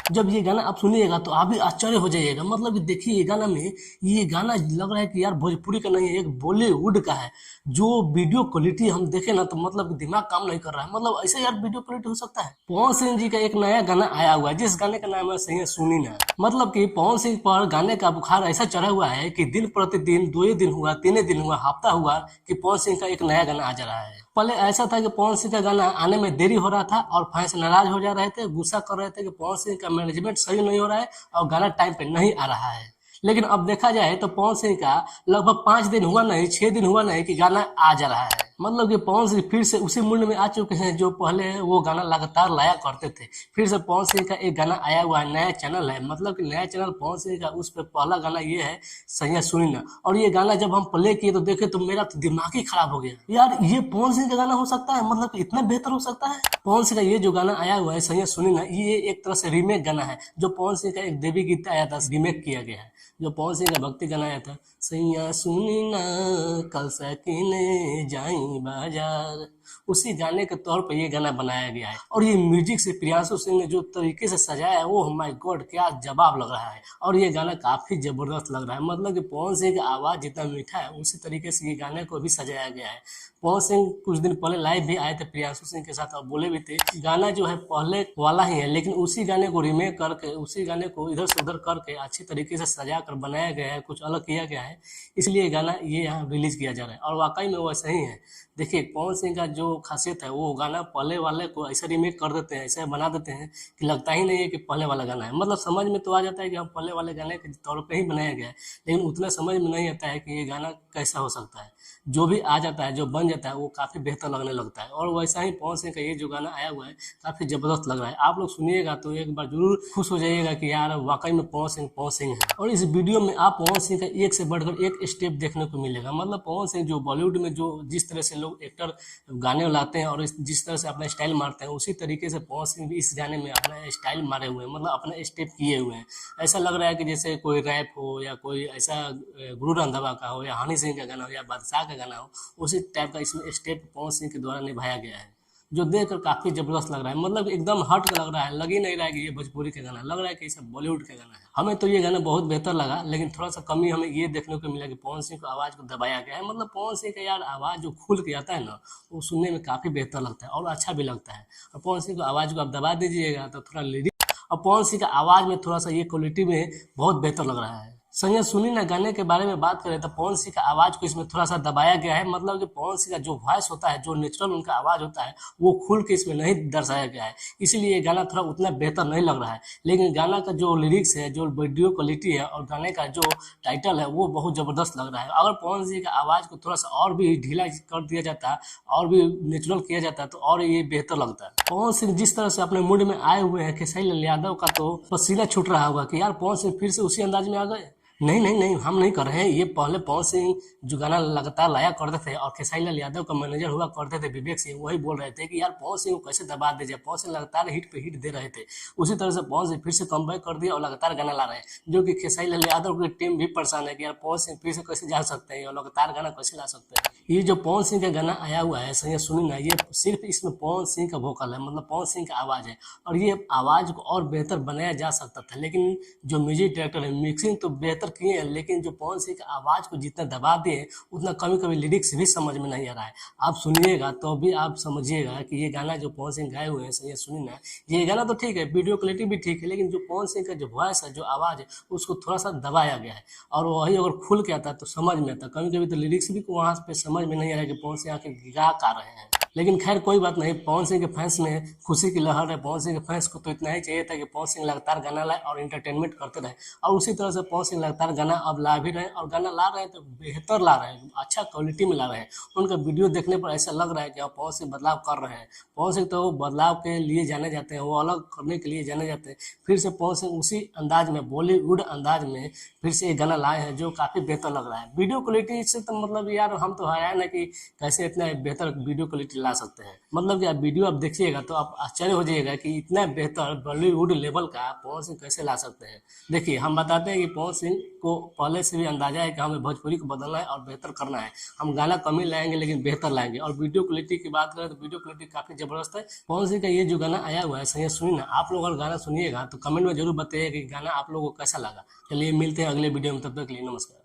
जब ये गाना आप सुनिएगा तो आप भी आश्चर्य हो जाइएगा। मतलब कि देखिए ये गाना में, ये गाना लग रहा है कि यार भोजपुरी का नहीं है, एक बॉलीवुड का है। जो वीडियो क्वालिटी हम देखे ना तो मतलब दिमाग काम नहीं कर रहा है। मतलब ऐसे यार वीडियो क्वालिटी हो सकता है। पवन सिंह जी का एक नया गाना आया हुआ है, जिस गाने का नाम है सही सुनी ना। मतलब कि पवन सिंह पर गाने का बुखार ऐसा चढ़ा हुआ है कि दिन प्रतिदिन, 2 दिन हुआ, 3 दिन हुआ, हफ्ता हुआ कि पवन सिंह का एक नया गाना आ जा रहा है। पहले ऐसा था कि पवन सिंह का गाना आने में देरी हो रहा था और फैंस नाराज हो जा रहे थे, गुस्सा कर रहे थे कि पवन सिंह का मैनेजमेंट सही नहीं हो रहा है और गाना टाइम पे नहीं आ रहा है। लेकिन अब देखा जाए तो पवन सिंह का लगभग 5 दिन हुआ नहीं, 6 दिन हुआ नहीं कि गाना आ जा रहा है। मतलब कि पवन सिंह फिर से उसी मूड में आ चुके हैं जो पहले वो गाना लगातार लाया करते थे। फिर से पवन सिंह का एक गाना आया हुआ है, नया चैनल है। मतलब कि नया चैनल पवन सिंह का, उस पर पहला गाना ये है सैया सुनी ना। और ये गाना जब हम प्ले किए तो देखे तो मेरा तो दिमाग ही खराब हो गया यार, ये पवन सिंह का गाना हो सकता है? मतलब कि इतना बेहतर हो सकता है? पवन सिंह का ये जो गाना आया हुआ है सैया सुनी ना, ये एक तरह से रीमेक गाना है। जो पवन सिंह का एक देवी गीत आया था, रीमेक किया गया है। जो पवन सिंह का भक्ति गाना आया था, सैया सुनी ना कल सकीने जाई बाजार, उसी गाने के तौर पर ये गाना बनाया गया है। और ये म्यूजिक से प्रियांशु सिंह ने जो तरीके से सजाया है, ओह माय गॉड, क्या जवाब लग रहा है। और ये गाना काफी जबरदस्त लग रहा है। मतलब कि पवन सिंह का आवाज जितना मीठा है, उसी तरीके से ये गाने को भी सजाया गया है। पवन सिंह कुछ दिन पहले लाइव भी आए थे प्रियांशु सिंह के साथ और बोले भी थे गाना जो है पहले वाला ही है, लेकिन उसी गाने को रीमेक करके, उसी गाने को इधर से उधर करके अच्छी तरीके से सजा कर बनाया गया है, कुछ अलग किया गया है, इसलिए गाना ये यहाँ रिलीज किया जा रहा है। और वाकई में वैसा ही है। देखिए पवन सिंह का जो खासियत है, वो गाना पहले वाले को ऐसा रीमेक कर देते हैं, ऐसा बना देते हैं कि लगता ही नहीं है कि पहले वाला गाना है। मतलब समझ में तो आ जाता है कि हम पहले वाले गाने के तौर पे ही बनाया गया है, लेकिन उतना समझ में नहीं आता है कि ये गाना कैसा हो सकता है। जो भी आ जाता है, जो बन जाता है, वो काफी बेहतर लगने लगता है। और वैसा ही पवन सिंह का ये जो गाना आया हुआ है काफी जबरदस्त लग रहा है। आप लोग सुनिएगा तो एक बार जरूर खुश हो जाइएगा कि यार वाकई में पवन सिंह है। और इस वीडियो में आप पवन सिंह का एक से बढ़कर एक स्टेप देखने को मिलेगा। मतलब पवन सिंह जो बॉलीवुड में जो जिस तरह से लोग एक्टर गाने लाते हैं और जिस तरह से अपना स्टाइल मारते हैं, उसी तरीके से पवन सिंह भी इस गाने में अपना स्टाइल मारे हुए हैं। मतलब अपना स्टेप किए हुए हैं। ऐसा लग रहा है कि जैसे कोई रैप हो या कोई ऐसा गुरु रंधावा का हो या हनी सिंह का गाना हो या बादशाह का गाना हो, उसी टाइप का इसमें स्टेप पवन सिंह के द्वारा निभाया गया है, जो देखकर काफी जबरदस्त लग रहा है। मतलब एकदम हट के लग रहा है, लग ही नहीं रहा है कि ये भोजपुरी का गाना है, लग रहा है कि ये सब बॉलीवुड का गाना है। हमें तो ये गाना बहुत बेहतर लगा, लेकिन थोड़ा सा कमी हमें ये देखने को मिला कि पवन सिंह को आवाज को दबाया गया है। मतलब पवन सिंह का यार आवाज जो खुल के आता है ना, वो सुनने में काफी बेहतर लगता है और अच्छा भी लगता है। और पवन सिंह को आवाज को आप दबा दीजिएगा तो थोड़ा लिरिक्स, और पवन सिंह का आवाज में थोड़ा सा ये क्वालिटी में बहुत बेहतर लग रहा है। संजय सुनी ना गाने के बारे में बात करें तो पवन सिंह का आवाज को इसमें थोड़ा सा दबाया गया है। मतलब कि पवन सिंह का जो वॉइस होता है, जो नेचुरल उनका आवाज होता है, वो खुल के इसमें नहीं दर्शाया गया है, इसलिए ये गाना थोड़ा उतना बेहतर नहीं लग रहा है। लेकिन गाना का जो लिरिक्स है, जो वीडियो क्वालिटी है और गाने का जो टाइटल है, वो बहुत जबरदस्त लग रहा है। अगर पवन सिंह का आवाज को थोड़ा सा और भी ढीला कर दिया जाता और भी नेचुरल किया जाता तो और ये बेहतर लगता है। पवन सिंह जिस तरह से अपने मूड में आए हुए हैं, खेसारी लाल यादव का तो पसीना छूट रहा होगा कि यार पवन सिंह फिर से उसी अंदाज में आ गए। नहीं नहीं नहीं, हम नहीं कर रहे हैं। ये पहले पवन सिंह जो गाना लगातार लाया करते थे और खेसारी लाल यादव का मैनेजर हुआ करते थे विवेक सिंह, वही बोल रहे थे कि यार पवन सिंह को कैसे दबा दे जाए। पवन सिंह लगातार हिट पे हिट दे रहे थे, उसी तरह से पवन सिंह फिर से कमबैक कर दिया और लगातार गाना ला रहे हैं, जो कि खेसारी लाल यादव की टीम भी परेशान है कि यार पवन सिंह फिर से कैसे जा सकते हैं और लगातार गाना कैसे ला सकते हैं। ये जो पवन सिंह का गाना आया हुआ है सैया सुनी ना, ये सिर्फ इसमें पवन सिंह का वोकल है, मतलब पवन सिंह का आवाज है। और ये आवाज को और बेहतर बनाया जा सकता था, लेकिन जो म्यूजिक डायरेक्टर है मिक्सिंग तो बेहतर किए हैं, लेकिन जो पवन सिंह का आवाज को जितना दबा दिए उतना कभी कभी लिरिक्स भी समझ में नहीं आ रहा है। आप सुनिएगा तो भी आप समझिएगा कि ये गाना जो पवन सिंह गाए हुए हैं सैया सुनी ना, ये गाना तो ठीक है, वीडियो क्वालिटी भी ठीक है, लेकिन जो पवन सिंह का जो वॉइस है, जो आवाज है, उसको थोड़ा सा दबाया गया है। और वही अगर खुल के आता तो समझ में आता। कभी कभी तो लिरिक्स भी वहां पे समझ में नहीं आ रहा है कि पवन सिंह आके गा का रहे हैं। लेकिन खैर कोई बात नहीं, पवन सिंह के फैंस में खुशी की लहर है। पवन सिंह के फैंस को तो इतना ही चाहिए था कि पवन सिंह लगातार गाना लाए और इंटरटेनमेंट करते रहे, और उसी तरह से पवन सिंह लगातार गाना अब ला भी रहे हैं, और गाना ला रहे हैं तो बेहतर ला रहे हैं, अच्छा क्वालिटी में ला रहे हैं। उनका वीडियो देखने पर ऐसा लग रहा है कि अब पवन सिंह बदलाव कर रहे हैं। पवन सिंह तो बदलाव के लिए जाने जाते हैं, वो अलग करने के लिए जाने जाते हैं। फिर से पवन सिंह उसी अंदाज में, बॉलीवुड अंदाज में फिर से एक गाना लाए हैं जो काफी बेहतर लग रहा है। वीडियो क्वालिटी से तो मतलब यार हम तो हैरान है कि कैसे इतना बेहतर वीडियो क्वालिटी ला सकते हैं। मतलब कि आप वीडियो आप देखिएगा तो आप आश्चर्य हो जाइएगा कि इतना बेहतर बॉलीवुड लेवल का पवन सिंह कैसे ला सकते हैं। देखिए हम बताते हैं कि पवन सिंह को पहले से भी अंदाजा है कि हमें भोजपुरी को बदलना है और बेहतर करना है। हम गाना कम ही लाएंगे लेकिन बेहतर लाएंगे। और वीडियो क्वालिटी की बात करें तो वीडियो क्वालिटी काफी जबरदस्त है। पवन सिंह का ये जो गाना आया हुआ है सही सुनिए ना, आप लोग अगर गाना सुनिएगा तो कमेंट में जरूर बताइएगा कि गाना आप लोगों को कैसा लगा। चलिए मिलते हैं अगले वीडियो में, तब तक के लिए नमस्कार।